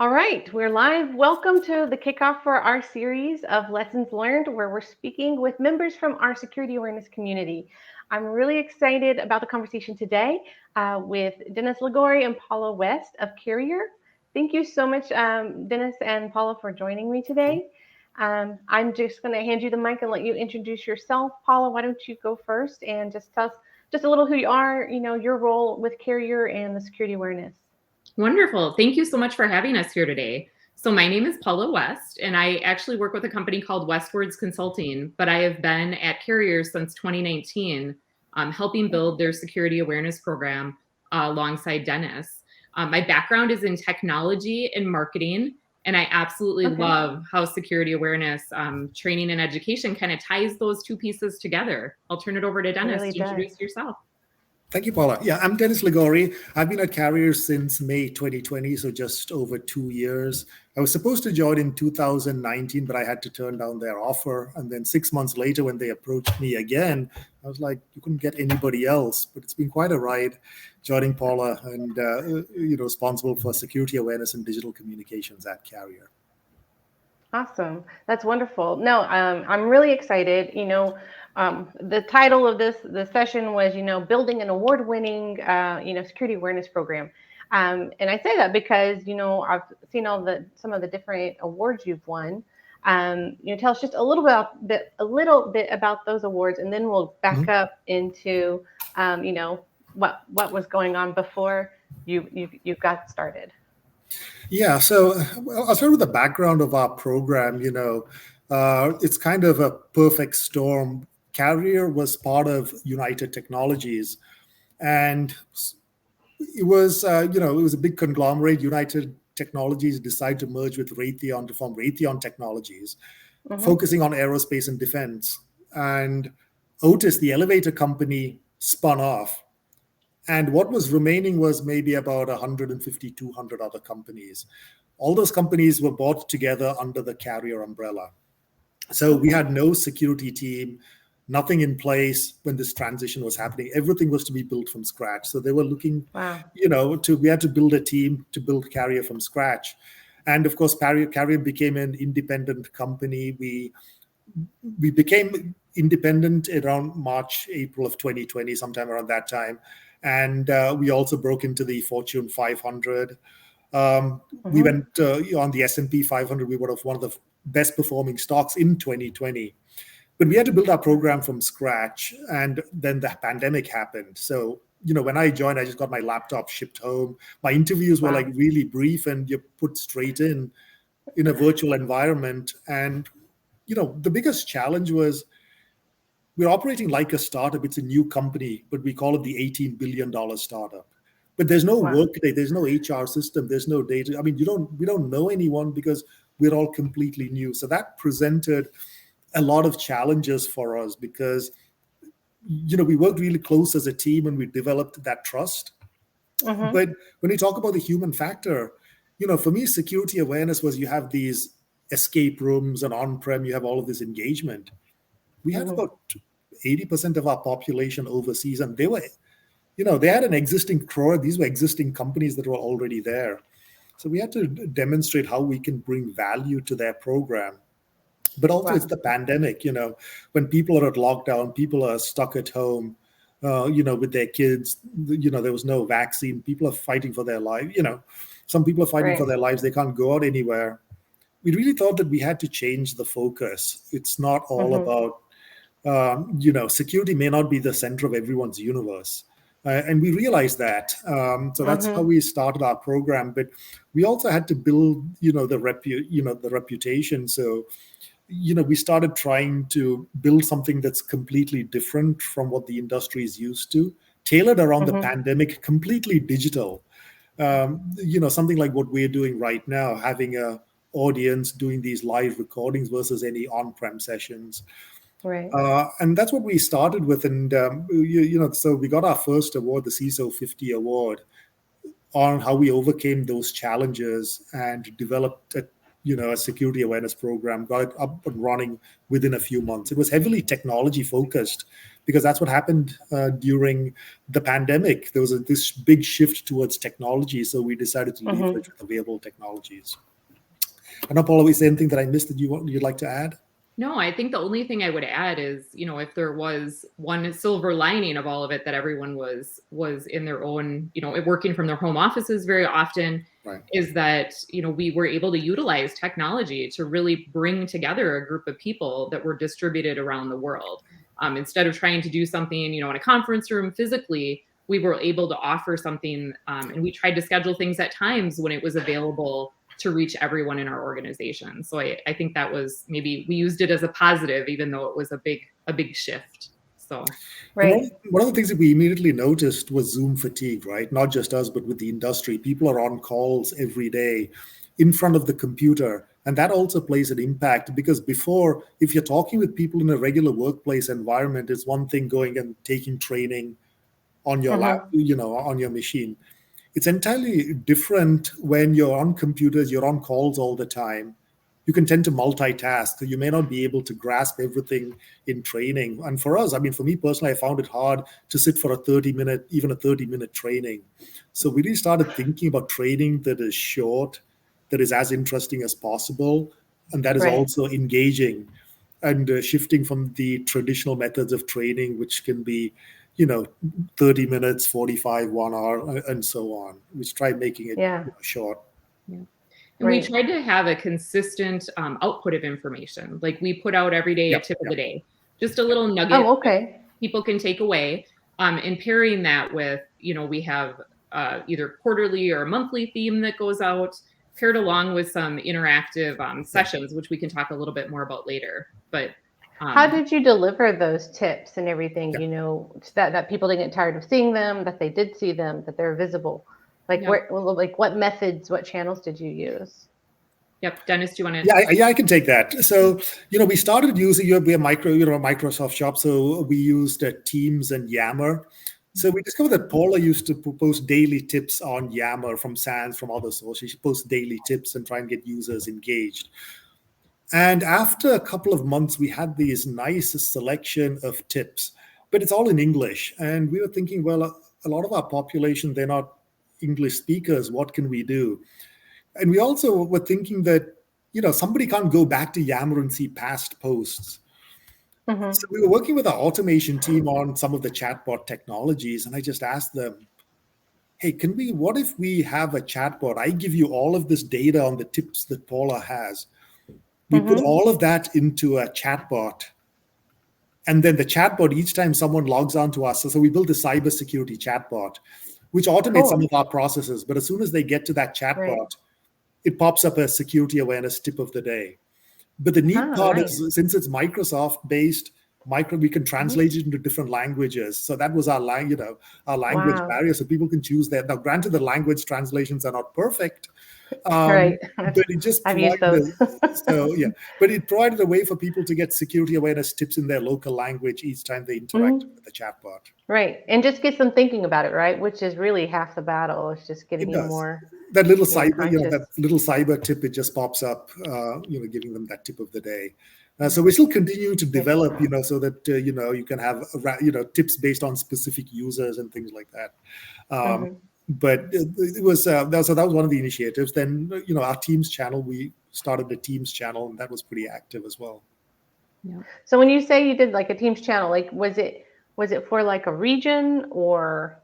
All right, we're live. Welcome to the kickoff for our series of lessons learned, where we're speaking with members from our security awareness community. I'm really excited about the conversation today with Dennis Ligori and Paula West of Carrier. Thank you so much, Dennis and Paula, for joining me today. I'm just going to hand you the mic and let you introduce yourself. Paula, why don't you go first and just tell us just a little who you are, your role with Carrier and the security awareness. Wonderful. Thank you so much for having us here today. So my name is Paula West, and I actually work with a company called Westwards Consulting, but I have been at Carrier since 2019, helping build their security awareness program alongside Dennis. My background is in technology and marketing, and I absolutely love how security awareness training and education kind of ties those two pieces together. I'll turn it over to Dennis to introduce yourself. Thank you, Paula. Yeah, I'm Dennis Ligori. I've been at Carrier since May 2020, so just over 2 years. I was supposed to join in 2019, but I had to turn down their offer. And then 6 months later, when they approached me again, I was like, you couldn't get anybody else. But it's been quite a ride joining Paula and responsible for security awareness and digital communications at Carrier. Awesome. That's wonderful. No, I'm really excited. The title of the session was, building an award-winning, security awareness program. And I say that because, I've seen some of the different awards you've won. Tell us just a little bit about those awards, and then we'll back up into, what was going on before you got started. Yeah, so I'll start with the background of our program. It's kind of a perfect storm. Carrier was part of United Technologies, and it was a big conglomerate. United Technologies decided to merge with Raytheon to form Raytheon Technologies, focusing on aerospace and defense. And Otis, the elevator company, spun off. And what was remaining was maybe about 150, 200 other companies. All those companies were brought together under the Carrier umbrella. So we had no security team, nothing in place when this transition was happening. Everything was to be built from scratch. So they were looking, we had to build a team to build Carrier from scratch. And of course, Carrier became an independent company. We became independent around March, April of 2020, sometime around that time. And we also broke into the Fortune 500. We went on the S&P 500. We were one of the best performing stocks in 2020. But we had to build our program from scratch. And then the pandemic happened. So, when I joined, I just got my laptop shipped home. My interviews were like really brief, and you're put straight in a virtual environment. And, the biggest challenge was, we're operating like a startup. It's a new company, but we call it the $18 billion startup. But there's no workday, there's no HR system, there's no data. I mean, we don't know anyone because we're all completely new. So that presented a lot of challenges for us because, we worked really close as a team and we developed that trust. But when you talk about the human factor, for me, security awareness was you have these escape rooms and on-prem, you have all of this engagement. We had about 80% of our population overseas, and they were, they had an existing core. These were existing companies that were already there. So we had to demonstrate how we can bring value to their program. But also it's the pandemic, when people are at lockdown, people are stuck at home, with their kids, there was no vaccine. People are fighting for their life. Some people are fighting for their lives. They can't go out anywhere. We really thought that we had to change the focus. It's not all about security may not be the center of everyone's universe. And we realized that. So that's how we started our program. But we also had to build, the reputation. So, we started trying to build something that's completely different from what the industry is used to, tailored around the pandemic, completely digital. Something like what we're doing right now, having a audience doing these live recordings versus any on-prem sessions. Right. And that's what we started with. And, so we got our first award, the CISO 50 award, on how we overcame those challenges and developed a a security awareness program, got it up and running within a few months. It was heavily technology focused because that's what happened during the pandemic. There was this big shift towards technology, so we decided to leverage with available technologies. I know, Paula, is there anything that I missed that you'd like to add? No, I think the only thing I would add is, if there was one silver lining of all of it, that everyone was in their own, working from their home offices very often, right, is that, we were able to utilize technology to really bring together a group of people that were distributed around the world. Instead of trying to do something, in a conference room physically, we were able to offer something, and we tried to schedule things at times when it was available to reach everyone in our organization. So I think that was, maybe we used it as a positive, even though it was a big shift. So, right. One of the things that we immediately noticed was Zoom fatigue, right? Not just us, but with the industry. People are on calls every day in front of the computer. And that also plays an impact, because before, if you're talking with people in a regular workplace environment, it's one thing going and taking training on your lap, on your machine. It's entirely different when you're on computers, you're on calls all the time. You can tend to multitask. So you may not be able to grasp everything in training. And for us, for me personally, I found it hard to sit for a 30-minute training. So we really started thinking about training that is short, that is as interesting as possible, and that is also engaging, and shifting from the traditional methods of training, which can be 30 minutes, 45, 1 hour, and so on. We tried making it short. Yeah. And we tried to have a consistent output of information. Like, we put out every day a tip of the day, just a little nugget that people can take away. And pairing that with, we have either quarterly or monthly theme that goes out, paired along with some interactive sessions, which we can talk a little bit more about later. But how did you deliver those tips and everything, that people didn't get tired of seeing them, that they did see them, that they're visible? Like, what methods, what channels did you use? Yep. Dennis, do you want to? Yeah, I can take that. So, we started using, we are Microsoft shop. So we used Teams and Yammer. So we discovered that Paula used to post daily tips on Yammer from SANS, from other sources. She posts daily tips and try and get users engaged. And after a couple of months, we had these nice selection of tips, but it's all in English. And we were thinking, well, a lot of our population, they're not English speakers. What can we do? And we also were thinking that, somebody can't go back to Yammer and see past posts. So we were working with our automation team on some of the chatbot technologies. And I just asked them, hey, what if we have a chatbot? I give you all of this data on the tips that Paula has. We put all of that into a chatbot. And then the chatbot, each time someone logs on to us, so we built a cybersecurity chatbot, which automates some of our processes. But as soon as they get to that chatbot, it pops up a security awareness tip of the day. But the neat part is, since it's Microsoft based, we can translate it into different languages. So that was our language barrier. So people can choose that. Now, granted, the language translations are not perfect. But it just provided but it provided a way for people to get security awareness tips in their local language each time they interact with the chatbot. Right. And just get them thinking about it, right? Which is really half the battle. It's just getting you more. That little cyber tip, it just pops up, giving them that tip of the day. So we still continue to develop, so that, you can have, tips based on specific users and things like that. But it was, that was one of the initiatives. Then, our Teams channel, we started the Teams channel, and that was pretty active as well. Yeah. So when you say you did like a Teams channel, like, was it for like a region, or,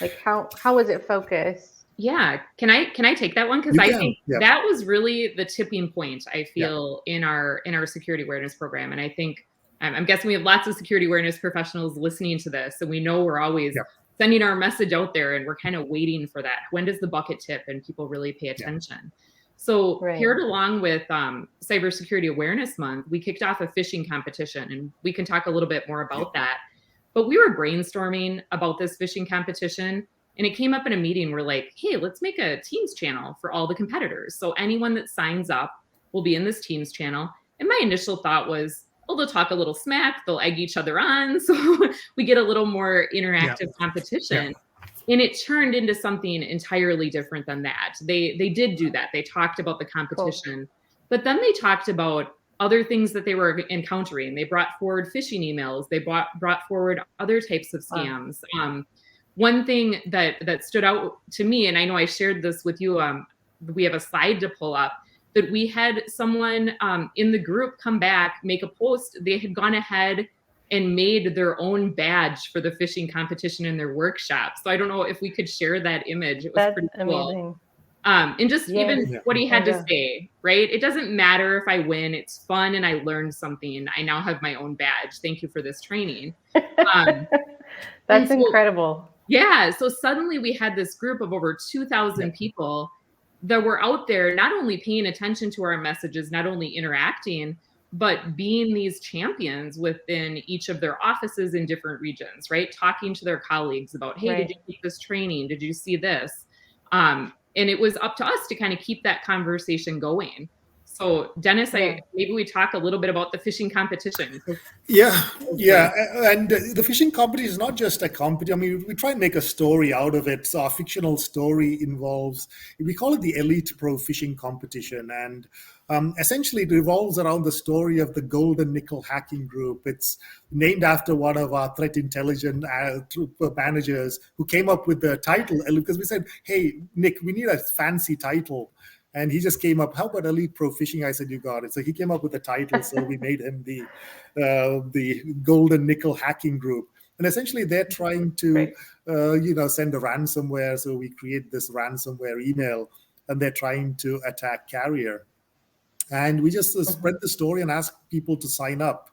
like how was it focused? Yeah. Can I take that one? Because I think that was really the tipping point, I feel, in our security awareness program. And I think, I'm guessing we have lots of security awareness professionals listening to this, and we know we're always sending our message out there, and we're kind of waiting for that. When does the bucket tip and people really pay attention? So paired along with Cybersecurity Awareness Month, we kicked off a phishing competition, and we can talk a little bit more about that. But we were brainstorming about this phishing competition, and it came up in a meeting. We're like, hey, let's make a Teams channel for all the competitors. So anyone that signs up will be in this Teams channel. And my initial thought was, they'll talk a little smack, they'll egg each other on. So we get a little more interactive competition. And it turned into something entirely different than that. They did do that. They talked about the competition, but then they talked about other things that they were encountering. They brought forward phishing emails. They brought forward other types of scams. One thing that stood out to me, and I know I shared this with you, we have a slide to pull up, that we had someone in the group come back, make a post. They had gone ahead and made their own badge for the phishing competition in their workshop. So I don't know if we could share that image. It was That's pretty cool. amazing. And just even what he had to Yeah. say, right? It doesn't matter if I win, it's fun and I learned something. I now have my own badge. Thank you for this training. That's incredible. Yeah. So suddenly we had this group of over 2,000 people that were out there, not only paying attention to our messages, not only interacting, but being these champions within each of their offices in different regions, right? Talking to their colleagues about, hey, did you take this training? Did you see this? And it was up to us to kind of keep that conversation going. So Dennis, maybe we talk a little bit about the phishing competition. Yeah. And the phishing competition is not just a competition. I mean, we try and make a story out of it. So our fictional story involves, we call it the Elite Pro Phishing Competition. And essentially it revolves around the story of the Golden Nickel Hacking Group. It's named after one of our threat intelligence managers who came up with the title, because we said, hey, Nick, we need a fancy title. And he just came up, how about Elite Pro Phishing? I said, you got it. So he came up with the title. So we made him the Golden Nickel Hacking Group. And essentially they're trying to, send a ransomware. So we create this ransomware email and they're trying to attack carrier. And we just spread the story and ask people to sign up.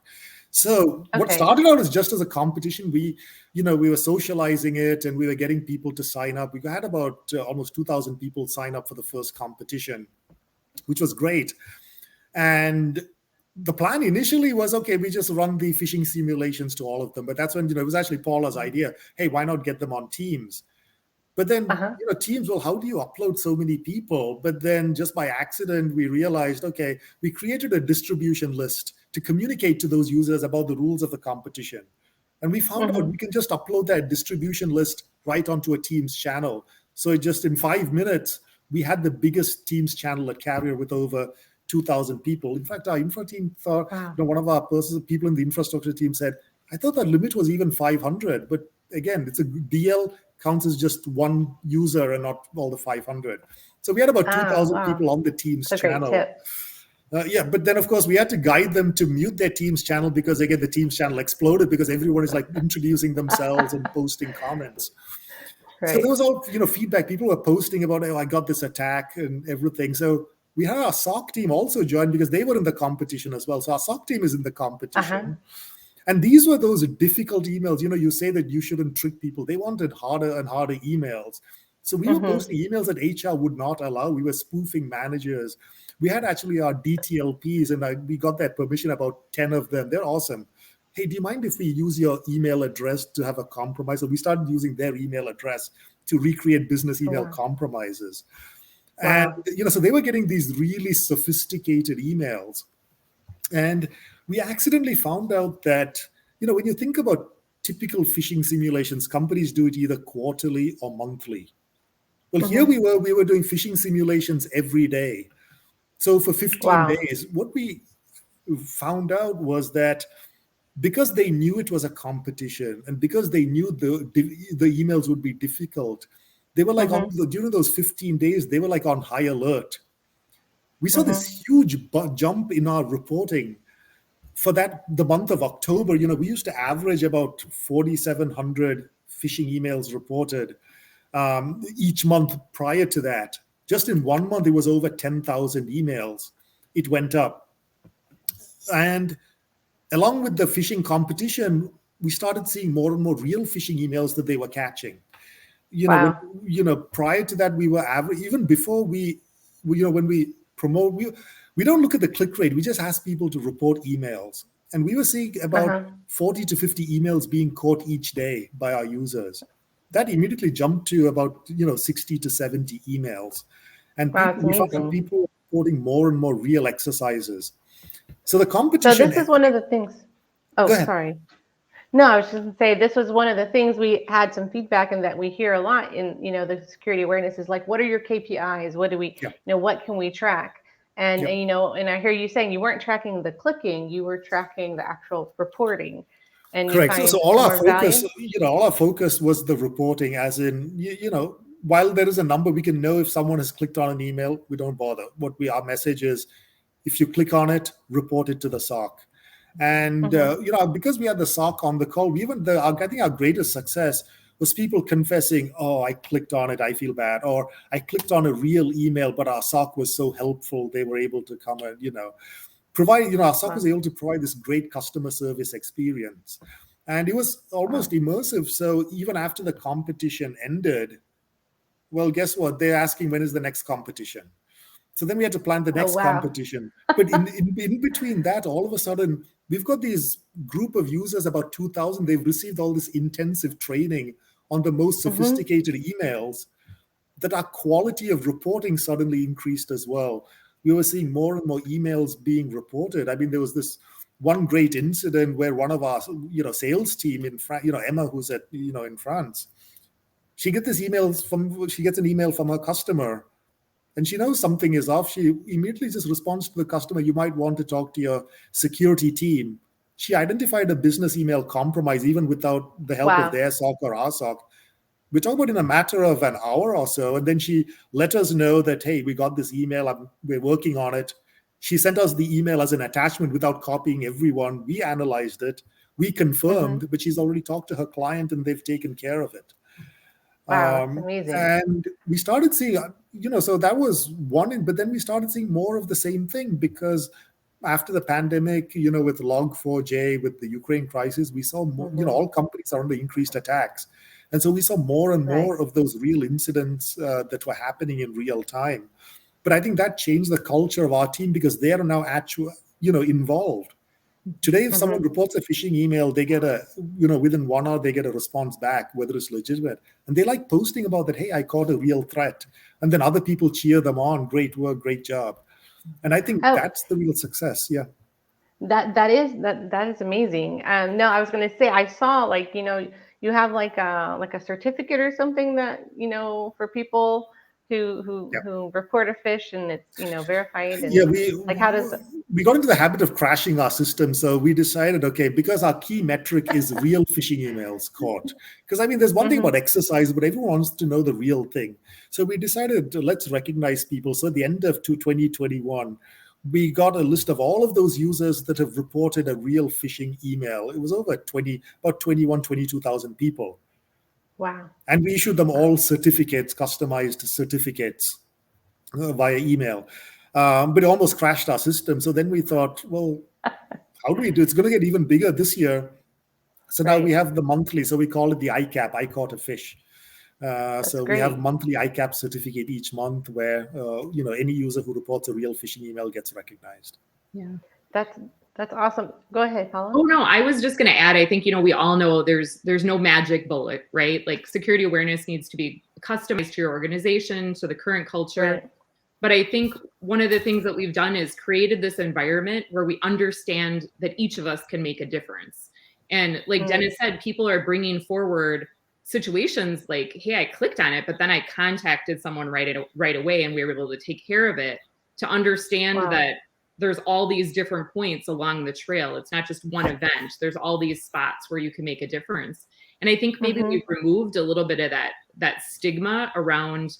So what started out as just as a competition, we were socializing it and we were getting people to sign up. We had about almost 2,000 people sign up for the first competition, which was great. And the plan initially was, okay, we just run the phishing simulations to all of them. But that's when, it was actually Paula's idea. Hey, why not get them on Teams? But then, Teams, well, how do you upload so many people? But then just by accident, we realized, okay, we created a distribution list to communicate to those users about the rules of the competition. And we found out we can just upload that distribution list right onto a Teams channel. So just in 5 minutes, we had the biggest Teams channel at Carrier with over 2,000 people. In fact, our infra team thought, one of our people in the infrastructure team said, I thought that limit was even 500. But again, it's a DL counts as just one user and not all the 500. So we had about 2,000 people on the Teams channel. But then of course we had to guide them to mute their Teams channel because again, the Teams channel exploded because everyone is like introducing themselves and posting comments. So there was all, feedback. People were posting about, oh, I got this attack and everything. So we had our SOC team also join because they were in the competition as well. So our SOC team is in the competition. And these were those difficult emails. You say that you shouldn't trick people. They wanted harder and harder emails. So we were posting emails that HR would not allow. We were spoofing managers. We had actually our DTLPs, and we got that permission, about 10 of them. They're awesome. Hey, do you mind if we use your email address to have a compromise? So we started using their email address to recreate business email compromises. And, so they were getting these really sophisticated emails. And we accidentally found out that, when you think about typical phishing simulations, companies do it either quarterly or monthly. Well, here we were doing phishing simulations every day. So for 15 days, what we found out was that because they knew it was a competition and because they knew the emails would be difficult, they were like, during those 15 days, they were like on high alert. We saw this huge jump in our reporting. For the month of October, we used to average about 4,700 phishing emails reported each month prior to that. Just in 1 month, it was over 10,000 emails. It went up. And along with the phishing competition, we started seeing more and more real phishing emails that they were catching. Prior to that, we were average, even before when we promote, we don't look at the click rate. We just ask people to report emails. And we were seeing about 40 to 50 emails being caught each day by our users. That immediately jumped to about 60 to 70 emails. And we found that people were reporting more and more real exercises. So the competition. So this is one of the things. Oh, sorry. No, I was just going to say this was one of the things we had some feedback and that we hear a lot in, the security awareness is like, what are your KPIs? What do we, Yeah, what can we track? And, yeah. and I hear you saying you weren't tracking the clicking, you were tracking the actual reporting, and you Correct. So find all our more focus, value. all our focus was the reporting, as in, while there is a number, we can know if someone has clicked on an email, we don't bother. Our message is, if you click on it, report it to the SOC. And, Mm-hmm. because we had the SOC on the call, I think our greatest success was people confessing, oh, I clicked on it, I feel bad. Or I clicked on a real email, but our SOC was so helpful, they were able to come and, provide, our SOC was Wow. able to provide this great customer service experience. And it was almost Wow. immersive. So even after the competition ended, well, guess what? They're asking, when is the next competition? So then we had to plan the Oh, next wow. competition. But in between that, all of a sudden, we've got these group of users, about 2,000. They've received all this intensive training on the most Mm-hmm. sophisticated emails, that our quality of reporting suddenly increased as well. We were seeing more and more emails being reported. I mean, there was this one great incident where one of our, sales team in France, Emma, who's in France, she gets an email from her customer, and she knows something is off. She immediately just responds to the customer, you might want to talk to your security team. She identified a business email compromise even without the help of Wow. their SOC or our SOC. We talk about in a matter of an hour or so. And then she let us know that, hey, we got this email, we're working on it. She sent us the email as an attachment without copying everyone. We analyzed it, we Mm-hmm. confirmed, but she's already talked to her client and they've taken care of it. Wow, that's amazing. And we started seeing, so that was one, but then we started seeing more of the same thing, because after the pandemic, with Log4j, with the Ukraine crisis, we saw more, Mm-hmm. all companies are under increased attacks. And so we saw more and Right. more of those real incidents that were happening in real time. But I think that changed the culture of our team, because they are now actually, involved. Today, if someone Mm-hmm. reports a phishing email, they get within 1 hour, they get a response back, whether it's legitimate. And they like posting about that, hey, I caught a real threat. And then other people cheer them on. Great work, great job. And I think Oh, that's the real success. Yeah. that is amazing. No, I was gonna say I saw like you have like a certificate or something that for people who report a fish and it's verified Yeah, and like how does we got into the habit of crashing our system. So we decided, okay, because our key metric is real phishing emails caught. Because I mean, there's one thing mm-hmm. about exercise, but everyone wants to know the real thing. So we decided let's recognize people. So at the end of 2021, we got a list of all of those users that have reported a real phishing email. It was about 21, 22,000 people. Wow. And we issued them Wow. all certificates, customized certificates via email. But it almost crashed our system. So then we thought, well, how do we do? It's going to get even bigger this year. So now we Right. have the monthly. So we call it the ICAP. I caught a fish. That's So we have great. monthly ICAP certificate each month, where any user who reports a real phishing email gets recognized. Yeah. That's that's awesome. Go ahead, Paula. Oh no, I was just going to add, I think, we all know there's no magic bullet, right? Like security awareness needs to be customized to your organization, to the current culture. Right. But I think one of the things that we've done is created this environment where we understand that each of us can make a difference. And like Mm. Dennis said, people are bringing forward situations like, hey, I clicked on it, but then I contacted someone right away and we were able to take care of it, to understand Wow. that there's all these different points along the trail. It's not just one event. There's all these spots where you can make a difference. And I think maybe Mm-hmm. we've removed a little bit of that stigma around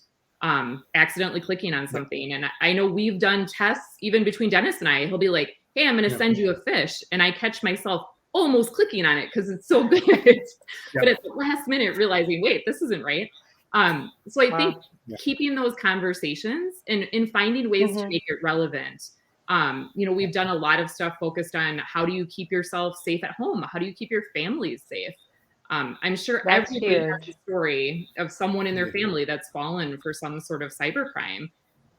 accidentally clicking on Yeah. something. And I know we've done tests even between Dennis and I. He'll be like, hey, I'm going to Yeah. send you a fish. And I catch myself almost clicking on it because it's so good. Yeah. But at the last minute realizing, wait, this isn't right. So I think Wow. Yeah. keeping those conversations and finding ways to Mm-hmm. make it relevant. We've done a lot of stuff focused on how do you keep yourself safe at home? How do you keep your families safe? I'm sure That's everybody has huge. a story of someone in their Yeah. family that's fallen for some sort of cybercrime.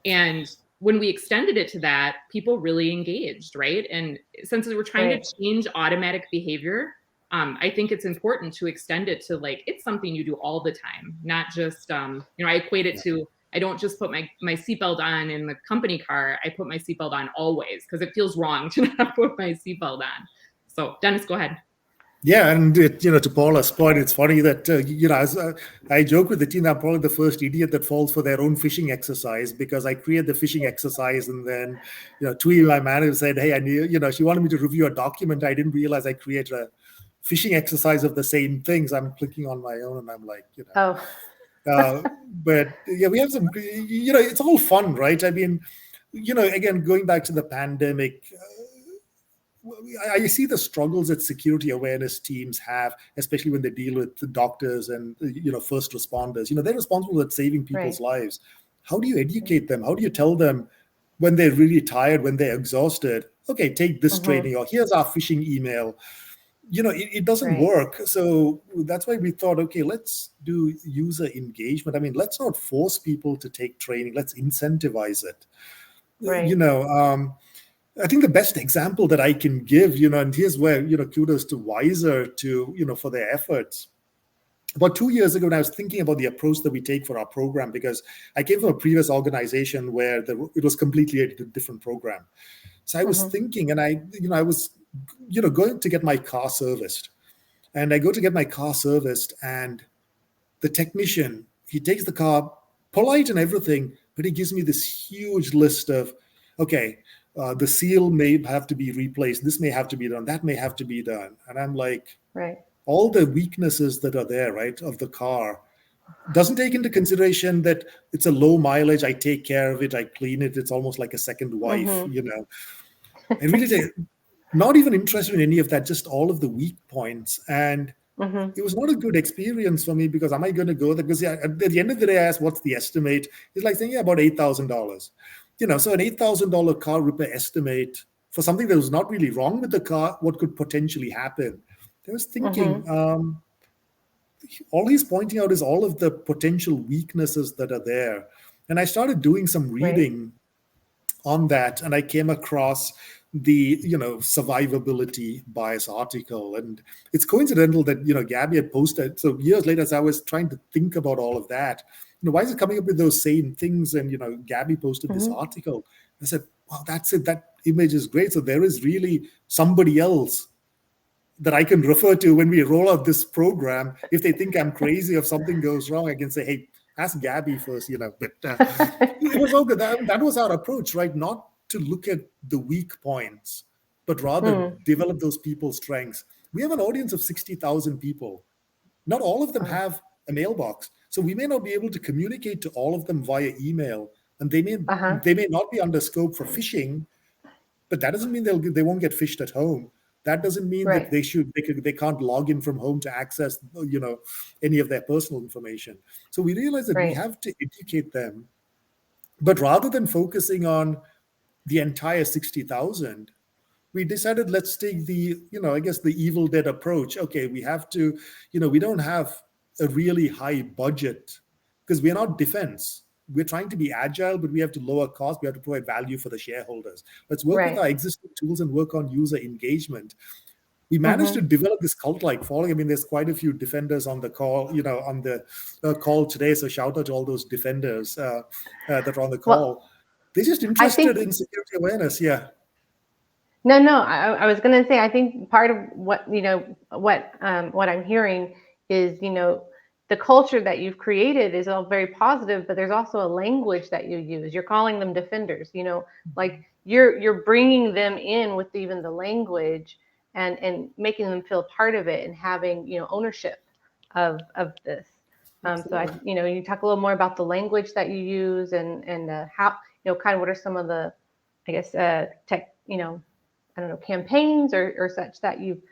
And when we extended it to that, people really engaged, right? And since we're trying to Right. change automatic behavior, I think it's important to extend it to like, it's something you do all the time, not just, I equate it Yeah. to, I don't just put my seatbelt on in the company car. I put my seatbelt on always because it feels wrong to not put my seatbelt on. So Dennis, go ahead. Yeah, and to Paula's point, it's funny that as I joke with the team, I'm probably the first idiot that falls for their own phishing exercise, because I create the phishing exercise and then tweet my manager said, "Hey, I knew she wanted me to review a document. I didn't realize I created a phishing exercise of the same things." I'm clicking on my own, and I'm like, Oh, but yeah, we have some, it's all fun, right? I mean, again, going back to the pandemic, I see the struggles that security awareness teams have, especially when they deal with the doctors and first responders. They're responsible for saving people's right. lives. How do you educate them? How do you tell them when they're really tired, when they're exhausted? Okay, take this Mm-hmm. training, or here's our phishing email. It doesn't Right. work. So that's why we thought, okay, let's do user engagement. I mean, let's not force people to take training. Let's incentivize it. You Right. know, I think the best example that I can give, and here's where, kudos to Wizer to, for their efforts. About 2 years ago, when I was thinking about the approach that we take for our program, because I came from a previous organization where it was completely a different program. So I was Mm-hmm. thinking, and I was, going to get my car serviced. And I go to get my car serviced, and the technician, he takes the car, polite and everything, but he gives me this huge list of, okay, the seal may have to be replaced. This may have to be done. That may have to be done. And I'm like, Right. all the weaknesses that are there, right, of the car, doesn't take into consideration that it's a low mileage. I take care of it. I clean it. It's almost like a second wife, Mm-hmm. I really not even interested in any of that, just all of the weak points. And Mm-hmm. it was not a good experience for me, because am I going to go there? Because at the end of the day, I asked, what's the estimate? It's like saying, yeah, about $8,000. So an $8,000 car repair estimate for something that was not really wrong with the car, what could potentially happen? I was thinking, Mm-hmm. all he's pointing out is all of the potential weaknesses that are there. And I started doing some Right. reading on that, and I came across the survivability bias article. And it's coincidental that Gabby had posted, so years later, as I was trying to think about all of that, why is it coming up with those same things? And Gabby posted this Mm-hmm. article. I said, wow, that's it, that image is great. So there is really somebody else that I can refer to when we roll out this program. If they think I'm crazy, if something goes wrong, I can say, hey, ask Gabby first, but it was all good. That was our approach, right? Not to look at the weak points, but rather Hmm. develop those people's strengths. We have an audience of 60,000 people. Not all of them Wow. have a mailbox. So we may not be able to communicate to all of them via email, and they may Uh-huh. they may not be under scope for phishing, but that doesn't mean they won't get phished at home. That doesn't mean that Right. they can't log in from home to access any of their personal information. So we realize that we Right. have to educate them, but rather than focusing on the entire 60,000, we decided, let's take the I guess the Evil Dead approach. Okay, we have to, we don't have a really high budget, because we're not defense. We're trying to be agile, but we have to lower cost. We have to provide value for the shareholders. Let's work with Right. our existing tools and work on user engagement. We managed to Mm-hmm. develop this cult-like following. I mean, there's quite a few defenders on the call, on the call today. So shout out to all those defenders that are on the Well, call. They're just I interested think in security awareness. Yeah. no. I was going to say, I think part of what I'm hearing is, the culture that you've created is all very positive, but there's also a language that you use. You're calling them defenders, like you're bringing them in with even the language, and making them feel part of it, and having, ownership of this. So Absolutely. you talk a little more about the language that you use, and how, kind of what are some of the, I guess, tech, I don't know, campaigns or such that you've,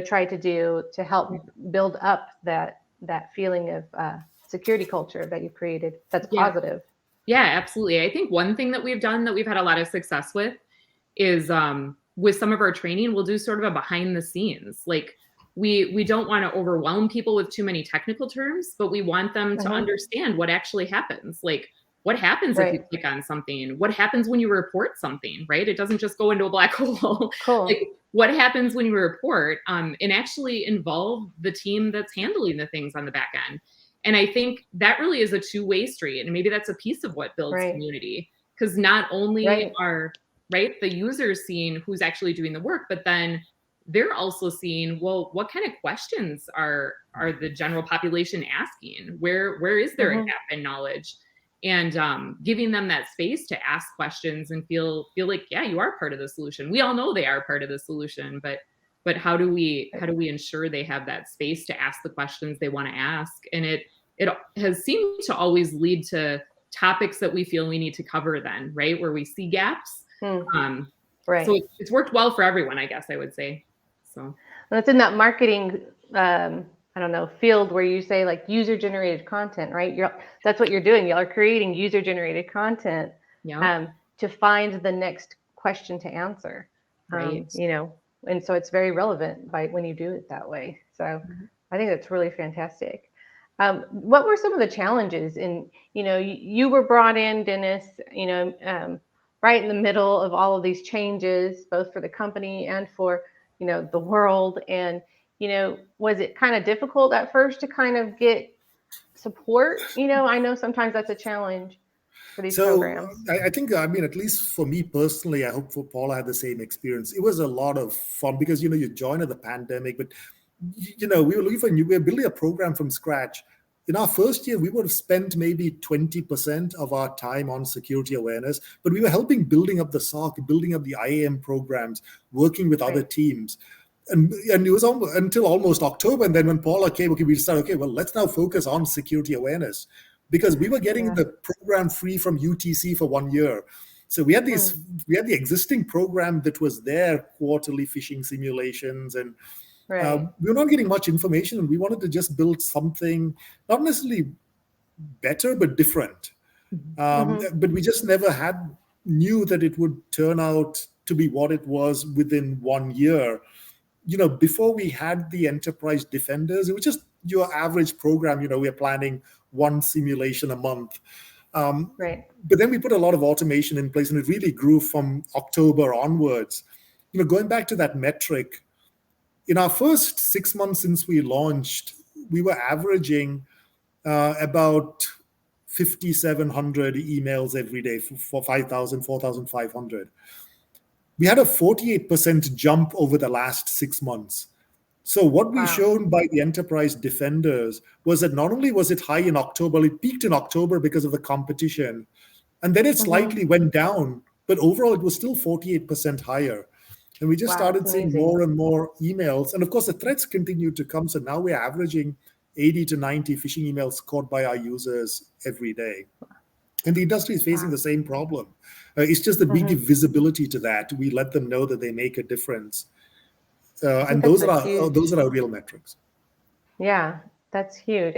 tried to do to help build up that feeling of security culture that you've created that's Yeah. positive. Yeah, absolutely. I think one thing that we've done that we've had a lot of success with is with some of our training, we'll do sort of a behind the scenes. Like we don't want to overwhelm people with too many technical terms, but we want them to Mm-hmm. understand what actually happens. Like what happens if you Right. click on something? What happens when you report something, right? It doesn't just go into a black hole. Like Cool. what happens when you report, and actually involve the team that's handling the things on the back end. And I think that really is a two-way street. And maybe that's a piece of what builds Right. community. Because not only Right. are, right, the users seeing who's actually doing the work, but then they're also seeing, well, what kind of questions are the general population asking? Where is there a gap in knowledge? And giving them that space to ask questions and feel like, yeah, you are part of the solution. We all know they are part of the solution, but how do we ensure they have that space to ask the questions they want to ask? And it has seemed to always lead to topics that we feel we need to cover then, right? Where we see gaps. Right. So it's worked well for everyone, I guess I would say. So it's in that marketing, I don't know, field where you say like user generated content, right? That's what you're doing. Y'all are creating user generated content to find the next question to answer. Right. And so it's very relevant when you do it that way. So I think that's really fantastic. What were some of the challenges you were brought in, Dennis, right in the middle of all of these changes, both for the company and for, the world. And, was it kind of difficult at first to kind of get support? I know sometimes that's a challenge for these programs. I think, at least for me personally, I hope for Paula had the same experience. It was a lot of fun because, you join at the pandemic, but, we were looking we were building a program from scratch. In our first year, we would have spent maybe 20% of our time on security awareness, but we were helping building up the SOC, building up the IAM programs, working with other teams. And it was until almost October. And then when Paula came, we decided, well, let's now focus on security awareness because we were getting the program free from UTC for 1 year. So we had we had the existing program that was there, quarterly phishing simulations, and we were not getting much information, and we wanted to just build something not necessarily better, but different. But we just never knew that it would turn out to be what it was within 1 year. Before we had the enterprise defenders, it was just your average program. We are planning one simulation a month. But then we put a lot of automation in place, and it really grew from October onwards. Going back to that metric, in our first 6 months since we launched, we were averaging about 5,700 emails every day for 5,000, 4,500. We had a 48% jump over the last 6 months. So what we shown by the enterprise defenders was that not only was it high in October, it peaked in October because of the competition, and then it slightly went down, but overall it was still 48% higher. And we just started seeing more and more emails. And of course, the threats continued to come. So now we're averaging 80 to 90 phishing emails caught by our users every day. And the industry is facing the same problem. It's just that we give visibility to that. We let them know that they make a difference. And those are our real metrics. Yeah, that's huge.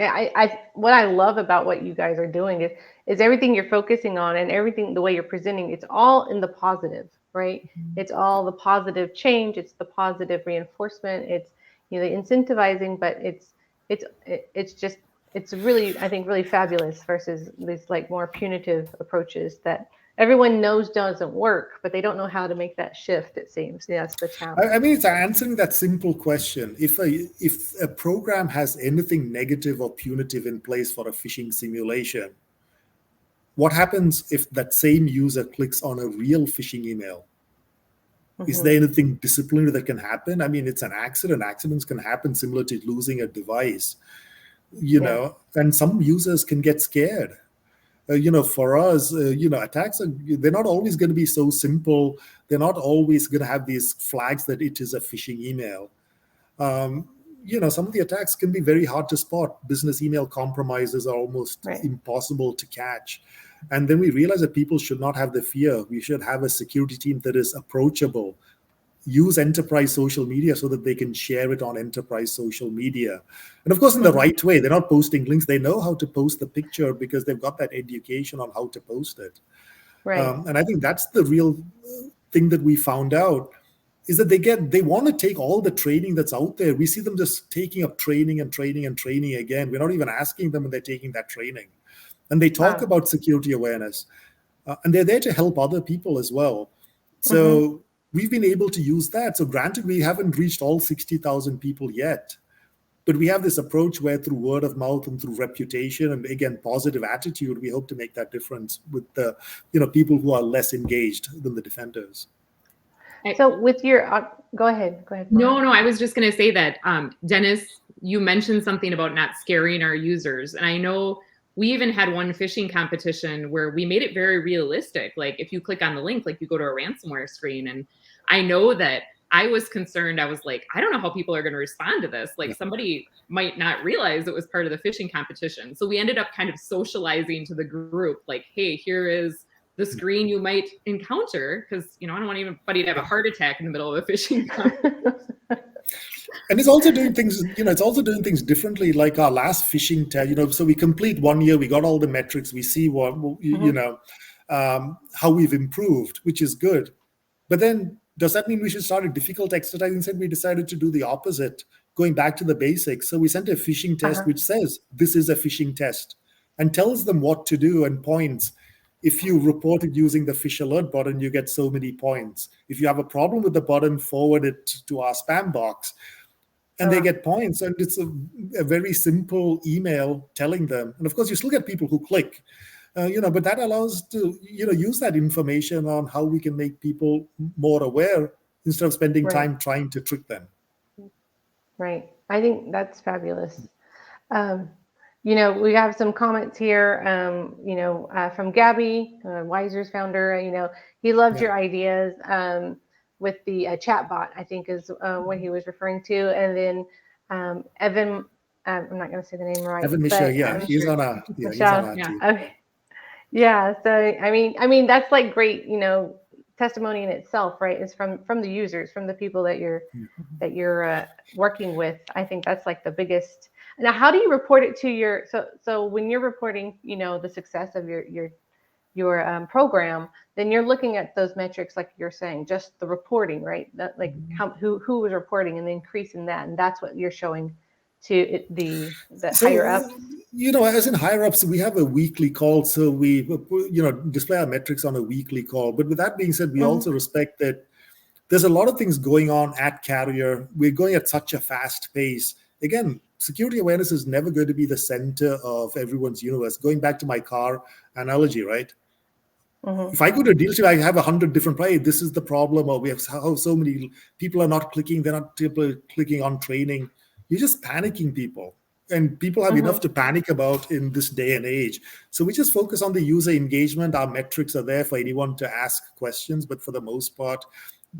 What I love about what you guys are doing is everything you're focusing on and everything, the way you're presenting, it's all in the positive, right? It's all the positive change. It's the positive reinforcement. It's, the incentivizing, but it's really, I think, really fabulous versus these like more punitive approaches that everyone knows doesn't work, but they don't know how to make that shift, it seems. Yeah, that's the challenge. It's answering that simple question. If a program has anything negative or punitive in place for a phishing simulation, what happens if that same user clicks on a real phishing email? Is there anything disciplinary that can happen? It's an accident. Accidents can happen similar to losing a device, and some users can get scared. For us, attacks they're not always going to be so simple. They're not always going to have these flags that it is a phishing email. Some of the attacks can be very hard to spot. Business email compromises are almost impossible to catch. And then we realize that people should not have the fear. We should have a security team that is approachable. Use enterprise social media so that they can share it on enterprise social media. And of course, in the right way. They're not posting links. They know how to post the picture because they've got that education on how to post it. And I think that's the real thing that we found out is that they want to take all the training that's out there. We see them just taking up training and training and training again. We're not even asking them when they're taking that training. And they talk about security awareness. And they're there to help other people as well. So we've been able to use that. So granted, we haven't reached all 60,000 people yet, but we have this approach where through word of mouth and through reputation and again, positive attitude, we hope to make that difference with the people who are less engaged than the defenders. So with your, go ahead. No, I was just going to say that, Dennis, you mentioned something about not scaring our users. And I know we even had one phishing competition where we made it very realistic. Like if you click on the link, like you go to a ransomware screen. And I know that I was concerned. I was like, I don't know how people are going to respond to this. Like somebody might not realize it was part of the phishing competition. So we ended up kind of socializing to the group, like, hey, here is the screen you might encounter, because I don't want anybody to have a heart attack in the middle of a phishing competition. And it's also doing things, it's also doing things differently. Like our last phishing test, so we complete 1 year, we got all the metrics, we see what, how we've improved, which is good. But then does that mean we should start a difficult exercise? Instead, we decided to do the opposite, going back to the basics. So we sent a phishing test which says this is a phishing test and tells them what to do and points. If you report it using the Fish Alert button, you get so many points. If you have a problem with the button, forward it to our spam box. And they get points. And it's a very simple email telling them. And of course, you still get people who click, but that allows to, use that information on how we can make people more aware instead of spending time trying to trick them. Right. I think that's fabulous. We have some comments here, from Gabby, Wizer's founder. He loves your ideas with the chat bot, I think is what he was referring to. And then Evan, I'm not going to say the name right. Evan Misha, he's on our team. Okay. Yeah. So, I mean, that's like great, testimony in itself, right? It's from the users, from the people that you're working with. I think that's like the biggest. Now, how do you report it to so when you're reporting, the success of your program, then you're looking at those metrics, like you're saying, just the reporting, right? That, like who was reporting and increasing that, and that's what you're showing to the higher ups. As in higher ups, we have a weekly call, so we display our metrics on a weekly call. But with that being said, we also respect that there's a lot of things going on at Carrier. We're going at such a fast pace. Again, security awareness is never going to be the center of everyone's universe. Going back to my car analogy, right? If I go to a dealership, I have 100 different prices. This is the problem, or we have so many people are not clicking. They're not clicking on training. You're just panicking people. And people have enough to panic about in this day and age. So we just focus on the user engagement. Our metrics are there for anyone to ask questions. But for the most part,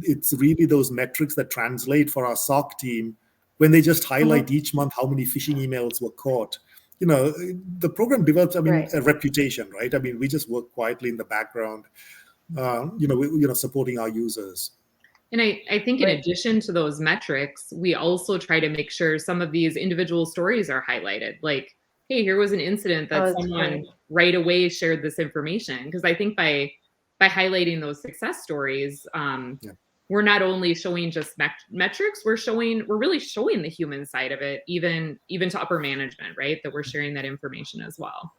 it's really those metrics that translate for our SOC team when they just highlight each month how many phishing emails were caught. The program develops, a reputation, right? We just work quietly in the background, supporting our users. And I think in addition to those metrics, we also try to make sure some of these individual stories are highlighted. Like, hey, here was an incident that someone right away shared this information. Because I think by highlighting those success stories, we're not only showing just metrics, we're really showing the human side of it, even to upper management, right? That we're sharing that information as well.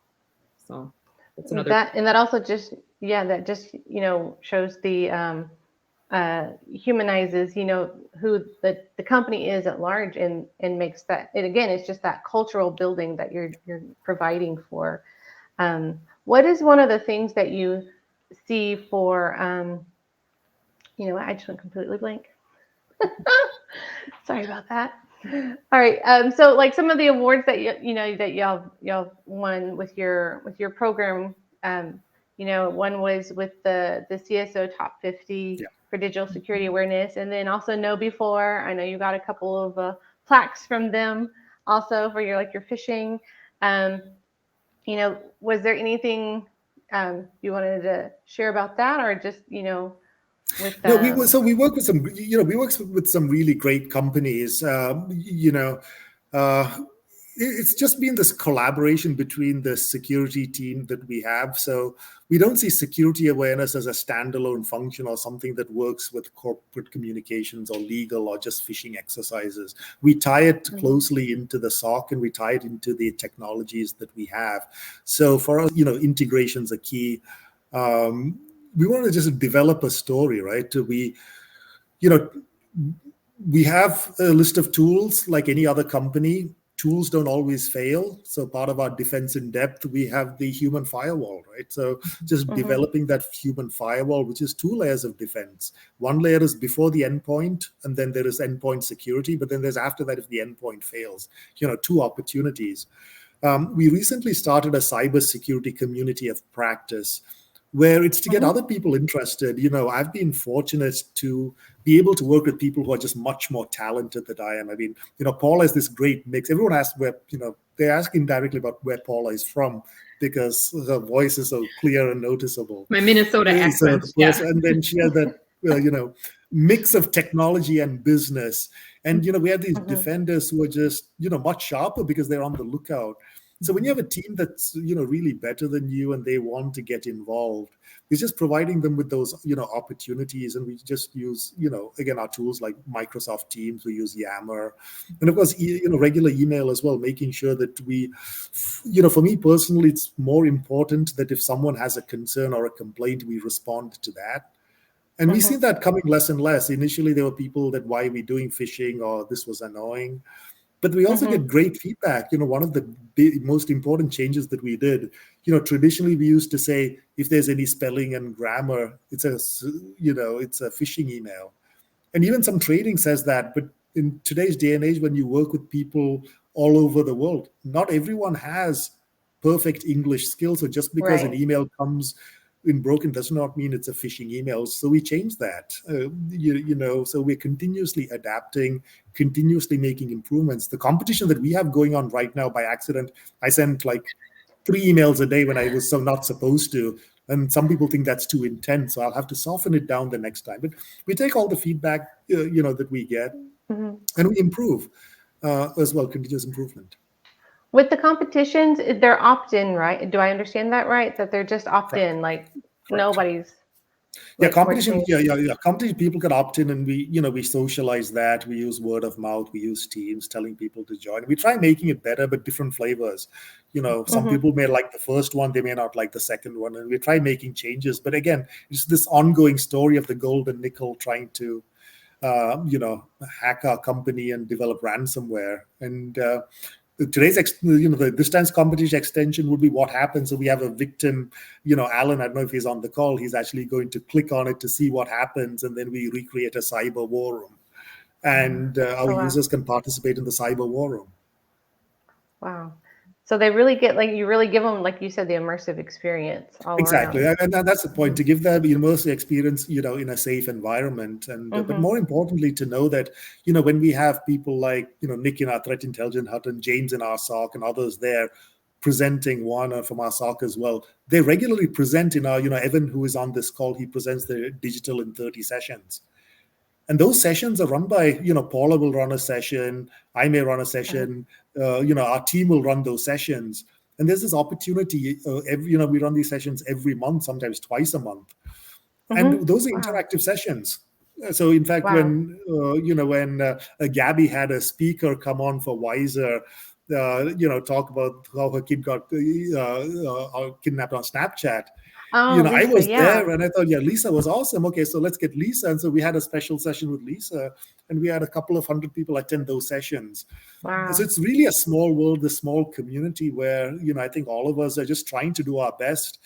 So that's another. And that also just shows the humanizes, who the company is at large, and makes that. And again, it's just that cultural building that you're providing for. What is one of the things that you see for? I just went completely blank. Sorry about that. All right. So like some of the awards that that y'all won with your program. One was with the CSO Top 50 for digital security awareness, and then also KnowBe4. I know you got a couple of plaques from them also for your phishing. Was there anything you wanted to share about that, or just with we work with some really great companies. It's just been this collaboration between the security team that we have. So we don't see security awareness as a standalone function or something that works with corporate communications or legal or just phishing exercises. We tie it closely into the SOC, and we tie it into the technologies that we have. So for us, integrations are key. We want to just develop a story, right? We have a list of tools like any other company. tools don't always fail. So part of our defense in depth, we have the human firewall, right? So just developing that human firewall, which is 2 layers of defense. One layer is before the endpoint, and then there is endpoint security, but then there's after that if the endpoint fails, 2 opportunities. We recently started a cybersecurity community of practice where it's to get other people interested. I've been fortunate to be able to work with people who are just much more talented than I am. I mean, Paula has this great mix. Everyone asks where, they're asking directly about where Paula is from because her voice is so clear and noticeable. My Minnesota accent, And then she has that, mix of technology and business. And, we have these defenders who are just, much sharper because they're on the lookout. So when you have a team that's, really better than you and they want to get involved, it's just providing them with those, opportunities. And we just use, again, our tools like Microsoft Teams, we use Yammer, and of course, regular email as well, making sure that we, for me personally, it's more important that if someone has a concern or a complaint, we respond to that. And we see that coming less and less. Initially, there were people that, why are we doing phishing, or this was annoying. But we also get great feedback. One of the most important changes that we did, traditionally we used to say, if there's any spelling and grammar, it's a phishing email. And even some training says that. But in today's day and age, when you work with people all over the world, not everyone has perfect English skills. So just because an email comes in broken does not mean it's a phishing email. So we changed that, so we're continuously adapting, continuously making improvements. The competition that we have going on right now, by accident, I sent like 3 emails a day when I was not supposed to. And some people think that's too intense. So I'll have to soften it down the next time. But we take all the feedback, that we get, and we improve as well, continuous improvement. With the competitions, they're opt-in, right? Do I understand that right? That they're just opt-in, like nobody's. Competition. Competition, people can opt in, and we socialize that. We use word of mouth. We use Teams, telling people to join. We try making it better, but different flavors. Some people may like the first one, they may not like the second one, and we try making changes. But again, it's this ongoing story of the golden nickel trying to, hack our company and develop ransomware. And today's the distance competition extension would be what happens. So we have a victim, Alan, I don't know if he's on the call, he's actually going to click on it to see what happens, and then we recreate a cyber war room, and our users can participate in the cyber war room. Wow. So they really get, like, you really give them, like you said, the immersive experience all exactly around. And that's the point, to give them the immersive experience, in a safe environment. And but more importantly, to know that, when we have people like, Nick in our threat intelligence hut and James in our SOC and others there presenting, one from our SOC as well, they regularly present in our, Evan, who is on this call, he presents the digital in 30 sessions. And those sessions are run by, Paula will run a session, I may run a session, our team will run those sessions. And there's this opportunity, we run these sessions every month, sometimes twice a month. And those are interactive sessions. So in fact, when Gabby had a speaker come on for Wizer, talk about how her kid got kidnapped on Snapchat. Lisa, I was there and I thought, Lisa was awesome. Okay, so let's get Lisa. And so we had a special session with Lisa, and we had a couple of hundred people attend those sessions. Wow. So it's really a small world, a small community where, I think all of us are just trying to do our best.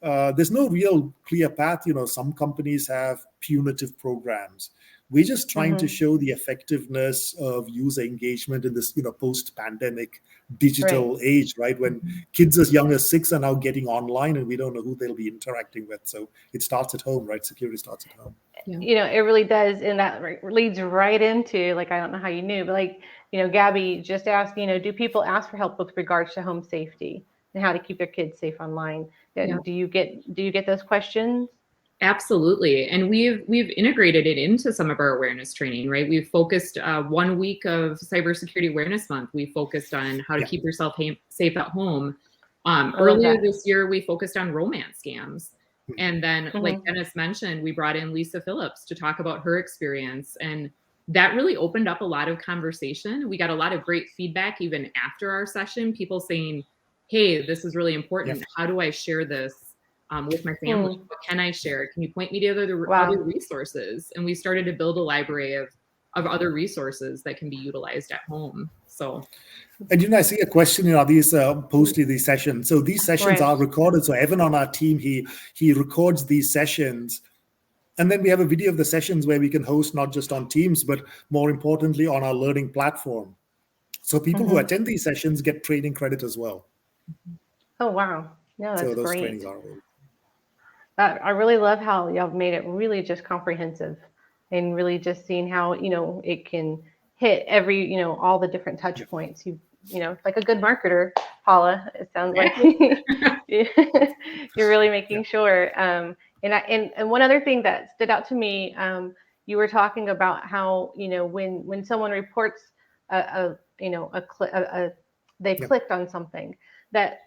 There's no real clear path. Some companies have punitive programs. We're just trying to show the effectiveness of user engagement in this, post-pandemic digital age, right? When kids as young as 6 are now getting online and we don't know who they'll be interacting with. So it starts at home, right? Security starts at home. It really does. And that leads right into, like, I don't know how you knew, but like, Gabby just asked, do people ask for help with regards to home safety and how to keep their kids safe online? Do you get those questions? Absolutely. And we've integrated it into some of our awareness training, right? We've focused 1 week of Cybersecurity Awareness Month. We focused on how to keep yourself safe at home. Earlier this year, we focused on romance scams. And then, like Dennis mentioned, we brought in Lisa Phillips to talk about her experience. And that really opened up a lot of conversation. We got a lot of great feedback even after our session, people saying, hey, this is really important. How do I share this with my family? What can I share? Can you point me to other resources? And we started to build a library of other resources that can be utilized at home. So. And I see a question in these posted these sessions. So these sessions Right. are recorded. So Evan on our team, he records these sessions, and then we have a video of the sessions where we can host not just on Teams, but more importantly on our learning platform. So people who attend these sessions get training credit as well. Oh, wow. No, that's So those great. trainings are available. I really love how y'all made it really just comprehensive and really just seeing how, it can hit every, all the different touch points. Like a good marketer, Paula, it sounds like you're really making sure. And one other thing that stood out to me, you were talking about how, when someone reports they clicked on something, that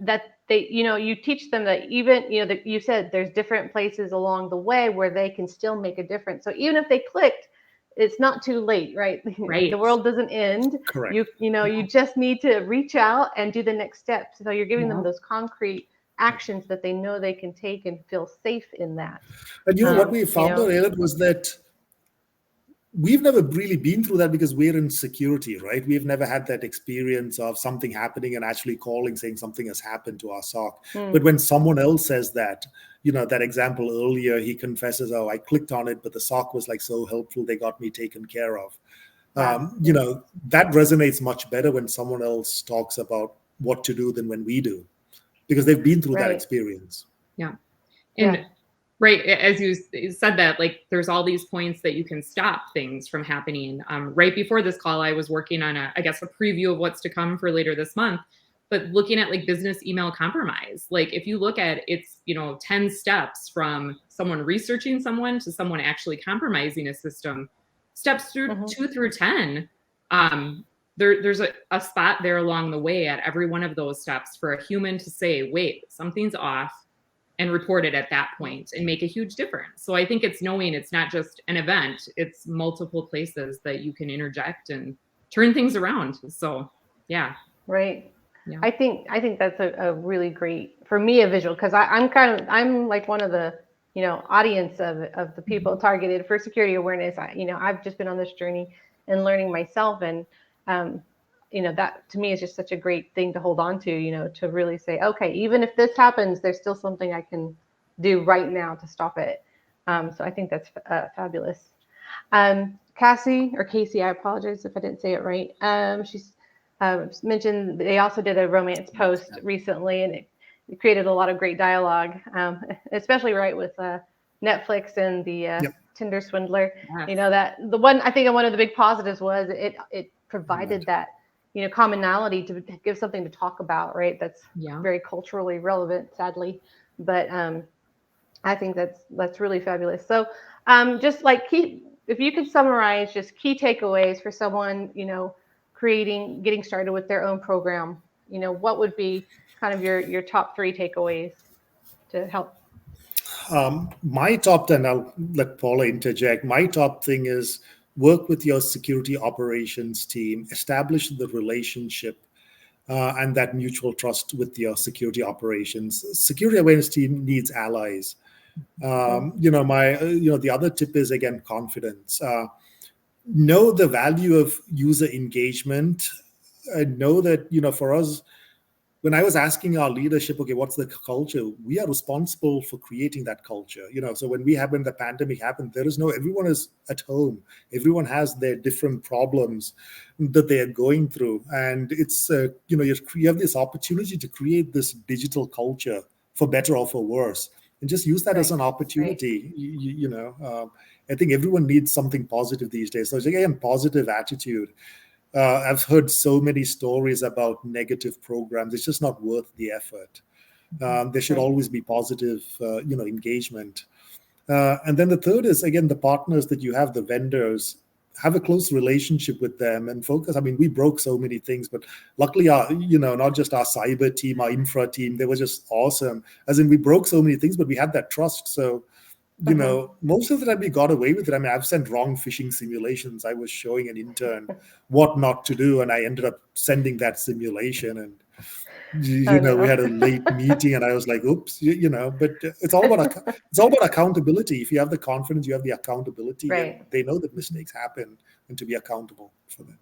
they, you teach them that even, that you said there's different places along the way where they can still make a difference. So even if they clicked, it's not too late, right? Right. The world doesn't end. Correct. You just need to reach out and do the next step. So you're giving them those concrete actions that they know they can take and feel safe in that. And what we found out, Ellen, was that we've never really been through that because we're in security, right? We've never had that experience of something happening and actually calling, saying something has happened to our SOC. But when someone else says that, that example earlier, he confesses, oh, I clicked on it, but the SOC was like so helpful, they got me taken care of. That resonates much better when someone else talks about what to do than when we do, because they've been through that experience. Yeah. And right, as you said that, like, there's all these points that you can stop things from happening. Right before this call, I was working on a preview of what's to come for later this month, but looking at like business email compromise. Like if you look at it's, 10 steps from someone researching someone to someone actually compromising a system, steps through 2 through 10. There's a spot there along the way at every one of those steps for a human to say, wait, something's off, and report it at that point and make a huge difference. So I think it's knowing it's not just an event, it's multiple places that you can interject and turn things around. So yeah. Right. Yeah. I think that's a really great, for me, a visual, because I'm like one of the, audience of the people targeted for security awareness. I've just been on this journey and learning myself, and that to me is just such a great thing to hold on to, to really say, okay, even if this happens, there's still something I can do right now to stop it. So I think that's fabulous. Cassie, I apologize if I didn't say it right. She's mentioned they also did a romance post recently, and it created a lot of great dialogue, especially right with Netflix and the Tinder swindler. Yes. That the one, I think one of the big positives was it provided that commonality to give something to talk about, right? That's very culturally relevant, sadly, but I think that's really fabulous. So just like if you could summarize just key takeaways for someone getting started with their own program, what would be kind of your top 3 takeaways to help? My top 10, I'll let Paula interject. My top thing is work with your security operations team, establish the relationship and that mutual trust with your security operations. Security awareness team needs allies. The other tip is, again, confidence. Know the value of user engagement. Know that, for us, when I was asking our leadership, okay, what's the culture? We are responsible for creating that culture. So when the pandemic happened, everyone is at home. Everyone has their different problems that they are going through. And it's, you have this opportunity to create this digital culture for better or for worse. And just use that as an opportunity. I think everyone needs something positive these days. So again, positive attitude. I've heard so many stories about negative programs. It's just not worth the effort. There should always be positive, engagement. And then the third is, again, the partners that you have, the vendors, have a close relationship with them and focus. I mean, we broke so many things, but luckily not just our cyber team, our infra team, they were just awesome. As in, we broke so many things, but we had that trust. So, most of the time we got away with it. I mean, I've sent wrong phishing simulations. I was showing an intern what not to do, and I ended up sending that simulation. And You know, we had a late meeting, and I was like, "Oops," you know. But it's all about accountability. If you have the confidence, you have the accountability, Right. and they know that mistakes happen, and to be accountable for them.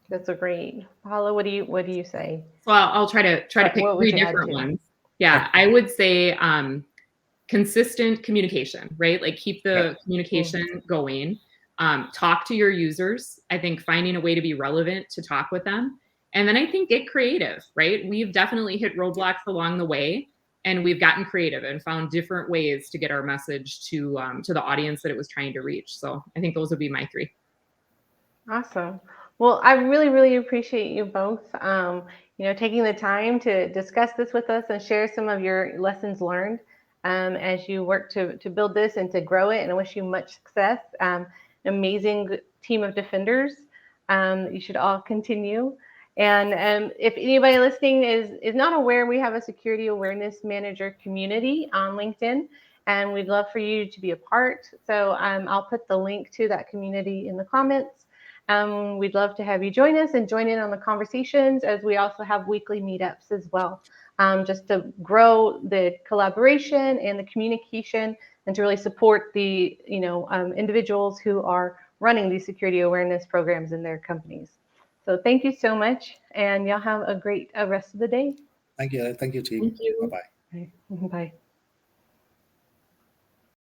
That's a great. Paula, what do you say? So I'll try to pick What would three you add different to? ones. Yeah, I would say consistent communication, right? Like keep the communication going. Talk to your users. I think finding a way to be relevant to talk with them. And then I think get creative, right? We've definitely hit roadblocks along the way, and we've gotten creative and found different ways to get our message to the audience that it was trying to reach. So I think those would be my three. Awesome. Well, I really, really appreciate you both, taking the time to discuss this with us and share some of your lessons learned as you work to build this and to grow it. And I wish you much success. Amazing team of defenders. You should all continue. And if anybody listening is not aware, we have a security awareness manager community on LinkedIn, and we'd love for you to be a part. So I'll put the link to that community in the comments. We'd love to have you join us and join in on the conversations, as we also have weekly meetups as well, just to grow the collaboration and the communication, and to really support the individuals who are running these security awareness programs in their companies. So thank you so much, and y'all have a great rest of the day. Thank you, team. Thank you. Bye-bye. Bye. Bye.